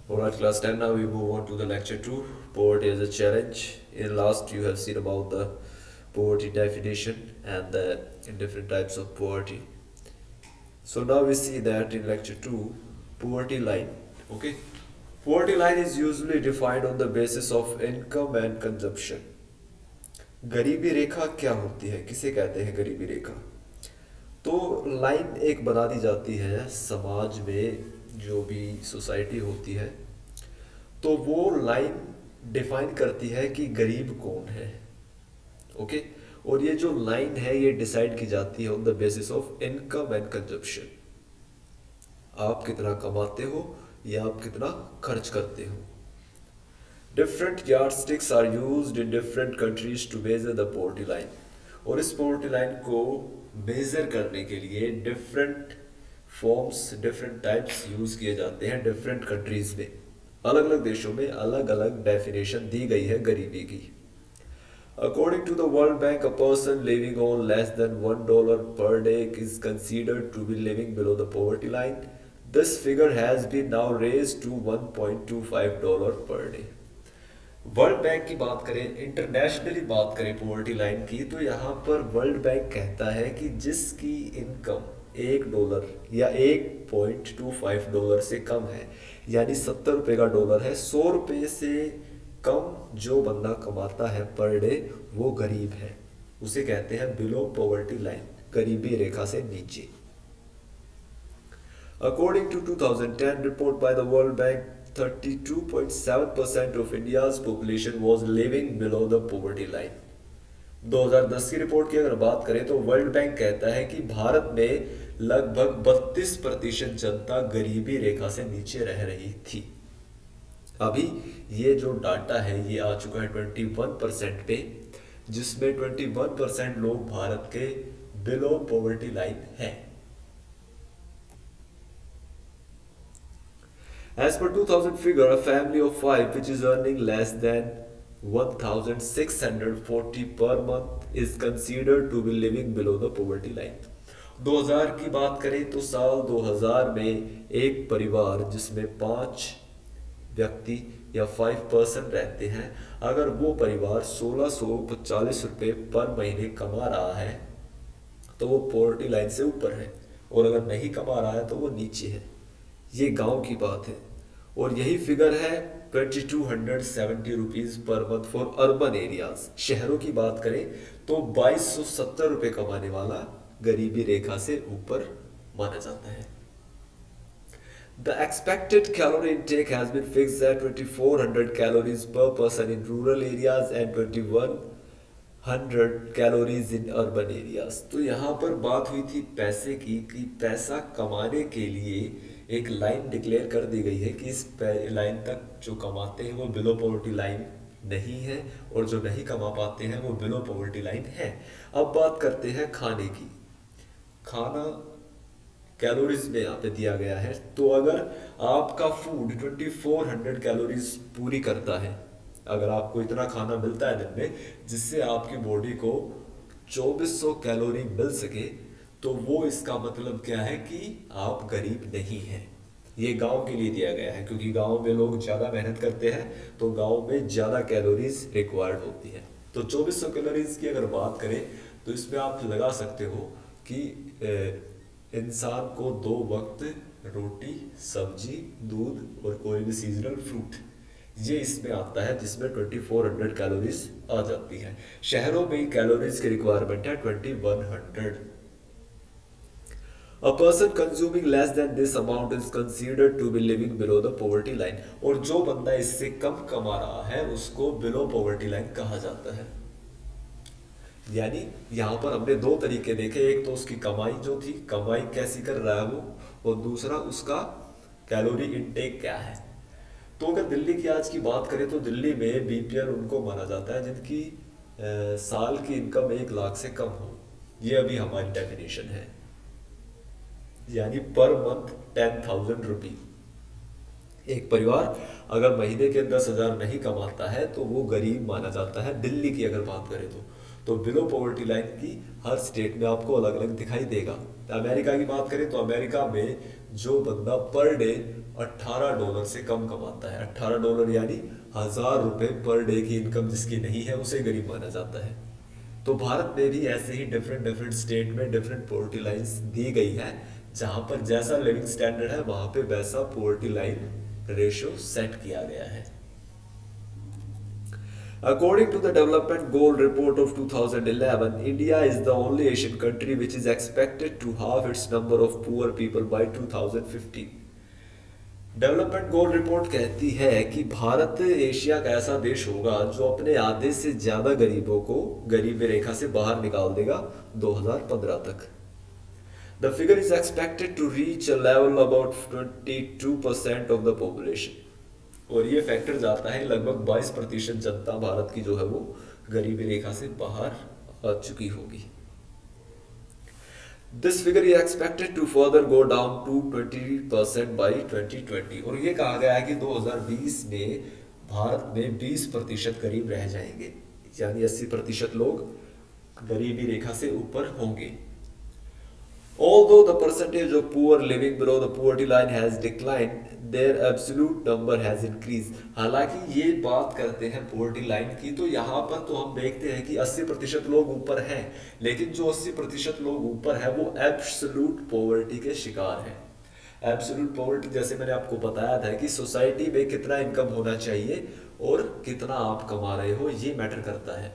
Alright, class 10. Now we move on to the lecture 2. Poverty as a challenge. In last, you have seen about the poverty definition and the different types of poverty. So now we see that in lecture 2, poverty line. Okay, poverty line is usually defined on the basis of income and consumption. गरीबी रेखा क्या होती है, किसे कहते हैं गरीबी रेखा? तो line एक बना दी जाती है समाज में, जो भी सोसाइटी होती है, तो वो लाइन डिफाइन करती है कि गरीब कौन है। ओके, और ये जो लाइन है ये डिसाइड की जाती है on the basis of income and consumption. आप कितना कमाते हो या आप कितना खर्च करते हो। Different yardsticks are used in different countries to measure the poverty line. और इस पॉवर्टी लाइन को मेजर करने के लिए different forms, different types use किए जाते हैं डिफरेंट कंट्रीज में। अलग अलग देशों में अलग अलग डेफिनेशन दी गई है गरीबी की। According to the World Bank, a person living on less than $1 per day is considered to be living below the poverty line. This figure has been now raised to $1.25 per day. World bank की बात करें, internationally बात करें poverty line की, तो यहाँ पर world bank कहता है कि जिसकी इनकम $1 या $1.25 से कम है, यानी $70 का डॉलर है, $100 से कम जो बंदा कमाता है पर डे, वो गरीब है। उसे कहते हैं बिलो पॉवर्टी लाइन, गरीबी रेखा से नीचे। According to 2010 report by the World Bank, 32.7% of India's population was living below the poverty line. 2010 की रिपोर्ट की अगर बात करें तो वर्ल्ड बैंक कहता है कि भारत में लगभग 32% जनता गरीबी रेखा से नीचे रह रही थी। अभी ये जो डाटा है ये आ चुका है 21% पे, जिसमें 21% लोग भारत के बिलो पॉवर्टी लाइन है। As per 2000 figure, a family of 5 which is earning less than 1640 per month is considered to be living below the poverty line. 2000 की बात करें तो साल 2000 में एक परिवार जिसमें 5 व्यक्ति या 5 पर्सन रहते हैं, अगर वो परिवार 1640 रुपये पर महीने कमा रहा है तो वो पॉवर्टी लाइन से ऊपर है, और अगर नहीं कमा रहा है तो वो नीचे है। ये गांव की बात है, और यही फिगर है 2270 rupees per month for urban areas. शहरों की बात करें तो 2270 रुपये कमाने वाला गरीबी रेखा से ऊपर माना जाता है। The expected calorie intake has been fixed at 2400 calories per person in rural areas and 2100 calories in urban areas. तो यहाँ पर बात हुई थी पैसे की, कि पैसा कमाने के लिए एक लाइन डिक्लेयर कर दी गई है कि इस लाइन तक जो कमाते हैं वो बिलो पॉवर्टी लाइन नहीं है, और जो नहीं कमा पाते हैं वो बिलो पॉवर्टी लाइन है। अब बात करते हैं खाने की। खाना कैलोरीज में यहाँ पे दिया गया है, तो अगर आपका फूड 2400 कैलोरीज पूरी करता है, अगर आपको इतना खाना मिलता है दिन में जिससे आपकी बॉडी को 2400 कैलोरी मिल सके, तो वो इसका मतलब क्या है कि आप गरीब नहीं हैं। ये गांव के लिए दिया गया है, क्योंकि गांव में लोग ज़्यादा मेहनत करते हैं तो गांव में ज़्यादा कैलोरीज रिक्वायर्ड होती है। तो 2400 कैलोरीज की अगर बात करें तो इसमें आप लगा सकते हो कि इंसान को 2 वक्त रोटी, सब्जी, दूध और कोई भी सीजनल फ्रूट, ये इसमें आता है, जिसमें 2400 कैलोरीज आ जाती है। शहरों में कैलोरीज की रिक्वायरमेंट है 2100। A person consuming less than this amount is considered to be living below the poverty line. और जो बंदा इससे कम कमा रहा है उसको बिलो पॉवर्टी लाइन कहा जाता है। यानी यहाँ पर हमने 2 तरीके देखे, एक तो उसकी कमाई जो थी, कमाई कैसी कर रहा है वो, और दूसरा उसका कैलोरी इनटेक क्या है। तो अगर दिल्ली की आज की बात करें तो दिल्ली में बीपीएल उनको माना जाता है जिनकी साल की इनकम 1 लाख से कम हो। ये अभी हमारी डेफिनेशन है, यानी पर मंथ 10,000 रुपी। एक परिवार अगर महीने के 10,000 नहीं कमाता है तो वो गरीब माना जाता है दिल्ली की अगर बात करें तो बिलो पॉवर्टी लाइन की हर स्टेट में आपको अलग अलग दिखाई देगा। अमेरिका की बात करें तो अमेरिका में जो बंदा पर डे $18 से कम कमाता है, $18 यानी 1,000 रुपए पर डे की इनकम जिसकी नहीं है उसे गरीब माना जाता है। तो भारत में भी ऐसे ही डिफरेंट डिफरेंट स्टेट में डिफरेंट पोवर्टी लाइंस दी गई है, जहां पर जैसा लिविंग स्टैंडर्ड है वहां पे वैसा पोवर्टी लाइन रेशियो सेट किया गया है। According to the Development Goal Report of 2011, India is the only Asian country which is expected to halve its number of poor people by 2050. Development goal report कहती है कि Bharat Asia का ऐसा देश होगा जो अपने आधे से ज्यादा गरीबों को गरीबी रेखा से बाहर निकाल देगा 2015 तक। The figure is expected to reach a level about 22% of the population. और ये फैक्टर जाता है लगभग 22% जनता भारत की जो है वो गरीबी रेखा से बाहर आ चुकी होगी। This figure is expected to further go down to 20% by 2020। और ये कहा गया है कि 2020 में भारत में 20% गरीब रह जाएंगे, यानी 80% लोग गरीबी रेखा से ऊपर होंगे। Although the percentage of poor living below the poverty line has declined, their absolute number has increased। हालांकि ये बात करते हैं poverty line की, तो यहाँ पर तो हम देखते हैं कि 80% लोग ऊपर हैं, लेकिन जो 80% लोग ऊपर है वो absolute poverty के शिकार हैं। एब्सोल्यूट पॉवर्टी जैसे मैंने आपको बताया था कि सोसाइटी में कितना इनकम होना चाहिए और कितना आप कमा रहे हो ये मैटर करता है।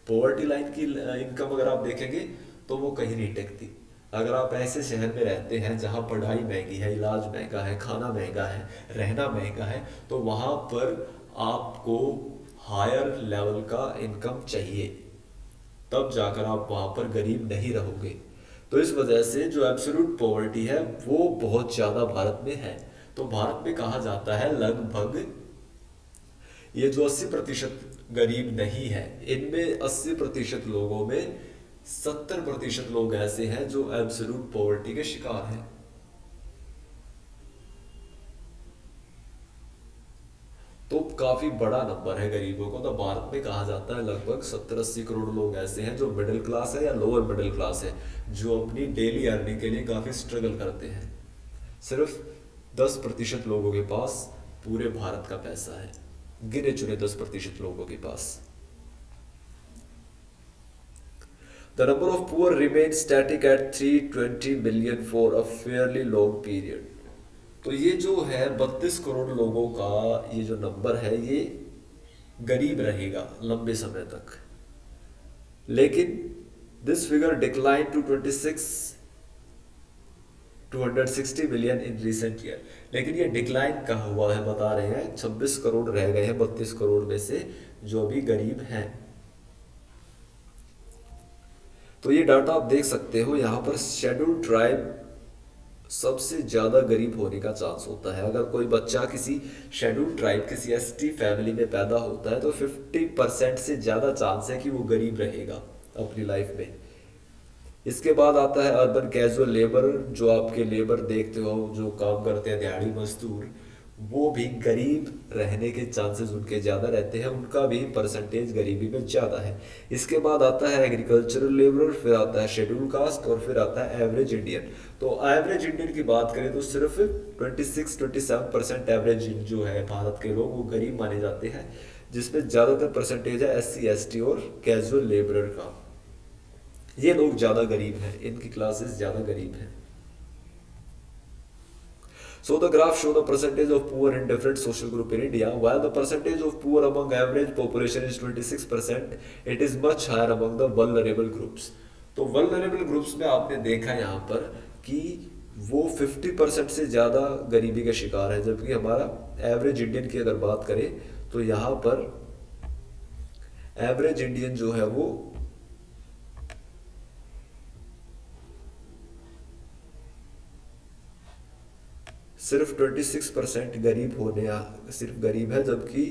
पॉवर्टी लाइन की इनकम अगर आप देखेंगे तो वो कहीं नहीं टिकती। अगर आप ऐसे शहर में रहते हैं जहाँ पढ़ाई महंगी है, इलाज महंगा है, खाना महंगा है, रहना महंगा है, तो वहाँ पर आपको हायर लेवल का इनकम चाहिए, तब जाकर आप वहाँ पर गरीब नहीं रहोगे। तो इस वजह से जो एब्सोल्यूट पॉवर्टी है वो बहुत ज़्यादा भारत में है। तो भारत में कहा जाता है लगभग ये जो 80% गरीब नहीं है, इनमें 80% लोगों में 70% लोग ऐसे हैं जो एब्सोल्यूट पॉवर्टी के शिकार हैं। तो काफी बड़ा नंबर है गरीबों को। तो भारत में कहा जाता है लगभग 70-80 करोड़ लोग ऐसे हैं जो मिडिल क्लास है या लोअर मिडिल क्लास है, जो अपनी डेली अर्निंग के लिए काफी स्ट्रगल करते हैं। सिर्फ 10% लोगों के पास पूरे भारत का पैसा है, गिने चुने 10% लोगों के पास। The number of poor remains static at 320 million for a fairly long period। तो ये जो है 32 करोड़ लोगों का ये जो नंबर है ये गरीब रहेगा लंबे समय तक, लेकिन this figure decline to 260 million in recent year. लेकिन ये डिक्लाइन कहाँ हुआ है बता रहे हैं, 26 करोड़ रह गए हैं 32 करोड़ में से जो अभी गरीब हैं। तो ये डाटा आप देख सकते हो, यहाँ पर शेड्यूल ट्राइब सबसे ज़्यादा गरीब होने का चांस होता है। अगर कोई बच्चा किसी शेड्यूल ट्राइब किसी एसटी फैमिली में पैदा होता है तो 50% से ज़्यादा चांस है कि वो गरीब रहेगा अपनी लाइफ में। इसके बाद आता है अर्बन कैजुअल लेबर, जो आपके लेबर देखते हो जो काम करते हैं दिहाड़ी मजदूर, वो भी गरीब रहने के चांसेस उनके ज़्यादा रहते हैं, उनका भी परसेंटेज गरीबी में ज़्यादा है। इसके बाद आता है एग्रीकल्चरल लेबर, फिर आता है शेड्यूल कास्ट और फिर आता है एवरेज इंडियन। तो एवरेज इंडियन की बात करें तो सिर्फ 26-27% एवरेज जो है भारत के लोग वो गरीब माने जाते हैं, जिसमें ज़्यादातर परसेंटेज है SC ST और कैजुअल लेबरर का। ये लोग ज़्यादा गरीब हैं, इनकी क्लासेस ज़्यादा गरीब हैं। So the graph show the percentage of poor in different social group in India. While the percentage of poor among average population is 26%, it is much higher among the vulnerable groups. तो vulnerable groups में आपने देखा यहाँ पर कि वो 50% से ज़्यादा गरीबी का शिकार है, जबकि हमारा एवरेज इंडियन की अगर बात करें तो यहाँ पर एवरेज इंडियन जो है वो सिर्फ 26% गरीब सिर्फ गरीब है, जबकि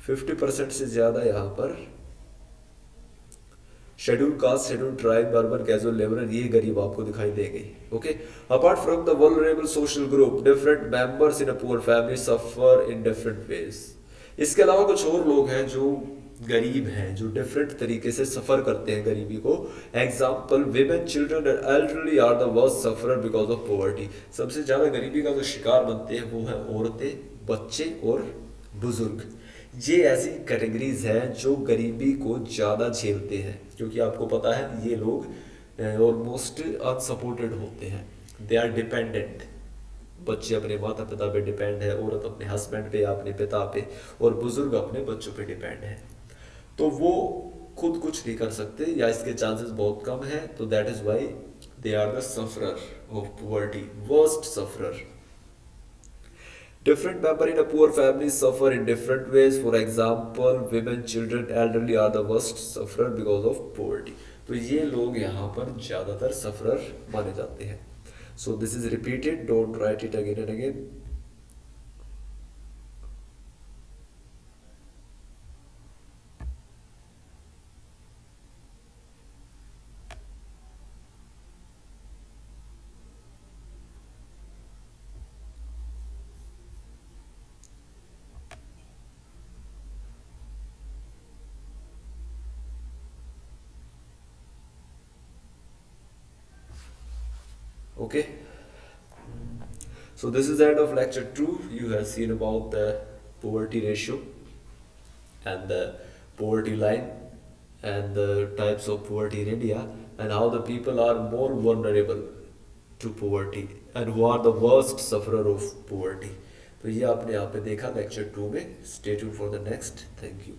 %50 से ज्यादा यहाँ पर schedule caste, schedule tribe, urban casual labourer, ये गरीब आपको दिखाई देंगे। Okay, apart from the vulnerable social group, different members in a poor family suffer in different ways. इसके अलावा कुछ और लोग हैं जो गरीब हैं, जो डिफरेंट तरीके से सफर करते हैं गरीबी को। Example, women, children and elderly are the worst sufferer because of poverty. सबसे ज्यादा गरीबी का जो शिकार बनते हैं वो है औरतें, बच्चे और बुजुर्ग। ये ऐसी कैटेगरीज हैं जो गरीबी को ज़्यादा झेलते हैं, क्योंकि आपको पता है ये लोग ऑलमोस्ट अनसपोर्टेड होते हैं, दे आर डिपेंडेंट। बच्चे अपने माता पिता पे डिपेंड है, औरत अपने हस्बैंड पे, अपने पिता पे, और बुजुर्ग अपने बच्चों पे डिपेंड है। तो वो खुद कुछ नहीं कर सकते या इसके चांसेस बहुत कम है, तो that is why they are the sufferer of poverty, worst sufferer. Different member in a poor family suffer in different ways. For example, women, children, elderly are the worst sufferer because of poverty. तो ये लोग यहाँ पर ज़्यादातर sufferer माने जाते हैं। So this is repeated. Don't write it again and again. Okay. So this is the end of lecture 2. You have seen about the poverty ratio and the poverty line and the types of poverty in India, and how the people are more vulnerable to poverty and who are the worst sufferer of poverty. तो ये आपने यहाँ पे देखा lecture 2 में। Stay tuned for the next. Thank you.